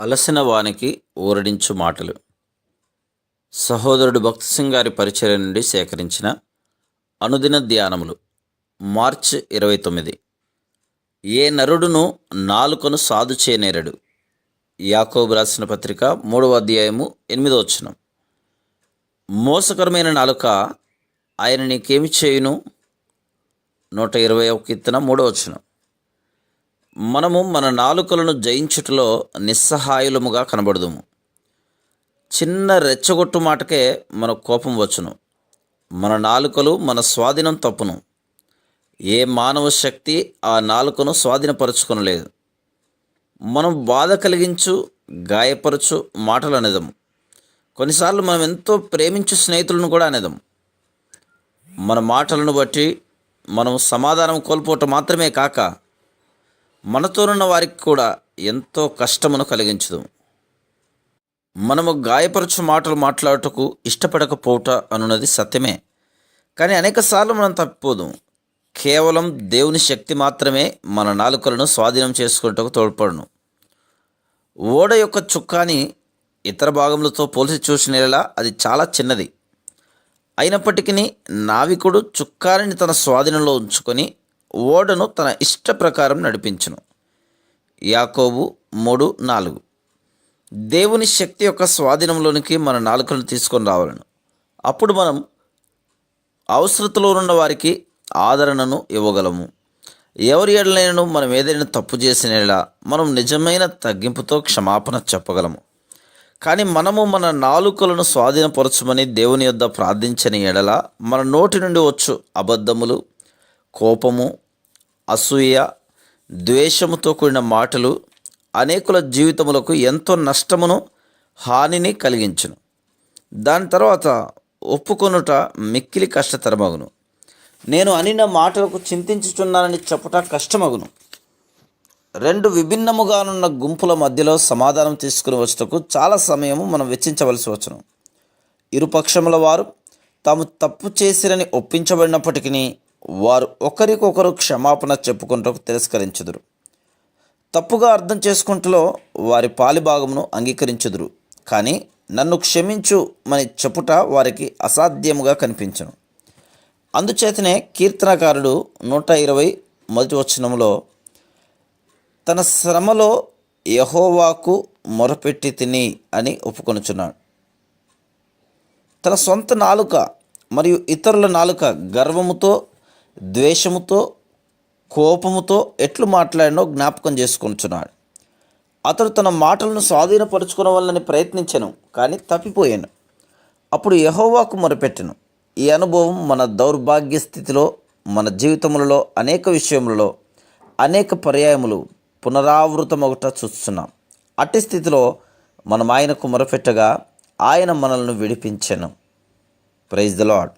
అలసిన వానికి ఊరడించు మాటలు. సహోదరుడు భక్తి సింగ్ గారి పరిచర్య నుండి సేకరించిన అనుదిన ధ్యానములు. మార్చి 29. ఏ నరుడును నాలుకను సాధు చేయనేరడు. యాకోబు రాసిన పత్రిక 3వ అధ్యాయము 8వ వచనం. మోసకరమైన నాలుక ఆయన నీకేమి చేయును. 121 కీర్తన 3వ వచనం. మనము మన నాలుకలను జయించుటలో నిస్సహాయులముగా కనబడదుము. చిన్న రెచ్చగొట్టు మాటకే మన కోపం వచ్చును. మన నాలుకలు మన స్వాధీనం తప్పును. ఏ మానవ శక్తి ఆ నాలుకను స్వాధీనపరుచుకొనలేదు. మనం బాధ కలిగించు, గాయపరచు మాటలు అనేదము. కొన్నిసార్లు మనం ఎంతో ప్రేమించు స్నేహితులను కూడా అనేదము. మన మాటలను బట్టి మనం సమాధానం కోల్పోవటం మాత్రమే కాక మనతోనున్న వారికి కూడా ఎంతో కష్టమును కలిగించదు. మనము గాయపరచు మాటలు మాట్లాడుటకు ఇష్టపడకపోవట అనున్నది సత్యమే. కానీ అనేకసార్లు మనం తప్పిపోదు. కేవలం దేవుని శక్తి మాత్రమే మన నాలుకలను స్వాధీనం చేసుకున్నటకు తోడ్పడును. ఓడ యొక్క చుక్కాని ఇతర భాగములతో పోల్చి చూసిన అది చాలా చిన్నది. అయినప్పటికీ నావికుడు చుక్కానిని తన స్వాధీనంలో ఉంచుకొని ఓడను తన ఇష్ట ప్రకారం నడిపించును. యాకోబు 3:4. దేవుని శక్తి యొక్క స్వాధీనంలోనికి మన నాలుకలను తీసుకొని రావాలను. అప్పుడు మనం అవసరతలో ఉన్న వారికి ఆదరణను ఇవ్వగలము. ఎవరి ఎడలైనను మనం ఏదైనా తప్పు చేసిన మనం నిజమైన తగ్గింపుతో క్షమాపణ చెప్పగలము. కానీ మనము మన నాలుకలను స్వాధీనపరచమని దేవుని యొద్ద ప్రార్థించని ఎడల మన నోటి నుండి వచ్చు అబద్ధములు, కోపము, అసూయ, ద్వేషముతో కూడిన మాటలు అనేకుల జీవితములకు ఎంతో నష్టమును, హానిని కలిగించును. దాని తర్వాత ఒప్పుకొనుట మిక్కిలి కష్టతరమగును. నేను అనిన మాటలకు చింతించుచున్నానని చెప్పుట కష్టమగును. రెండు విభిన్నముగానున్న గుంపుల మధ్యలో సమాధానం తీసుకుని వచ్చుటకు చాలా సమయము మనం వెచ్చించవలసి వచ్చును. ఇరుపక్షముల వారు తాము తప్పు చేసిరని ఒప్పించబడినప్పటికీ వారు ఒకరికొకరు క్షమాపణ చెప్పుకుంటూ తిరస్కరించుదురు. తప్పుగా అర్థం చేసుకుంటలో వారి పాలిభాగమును అంగీకరించుదురు. కానీ నన్ను క్షమించు అని చెప్పుట వారికి అసాధ్యముగా కనిపించును. అందుచేతనే కీర్తనకారుడు 120 వచనములో తన శ్రమలో యెహోవాకు మొరపెట్టి తిని అని ఒప్పుకొనుచున్నాడు. తన సొంత నాలుక మరియు ఇతరుల నాలుక గర్వముతో, ద్వేషముతో, కోపముతో ఎట్లు మాట్లాడినో జ్ఞాపకం చేసుకుంటున్నాడు. అతడు తన మాటలను స్వాధీనపరుచుకునవలని ప్రయత్నించెను, కానీ తప్పిపోయాను. అప్పుడు యెహోవాకు మొరపెట్టెను. ఈ అనుభవం మన దౌర్భాగ్య స్థితిలో, మన జీవితములలో అనేక విషయములలో అనేక పర్యాయములు పునరావృతమొకట చూస్తున్నాం. అట్టి స్థితిలో మనం ఆయనకు మొరపెట్టగా ఆయన మనల్ని విడిపించెను. Praise the lord.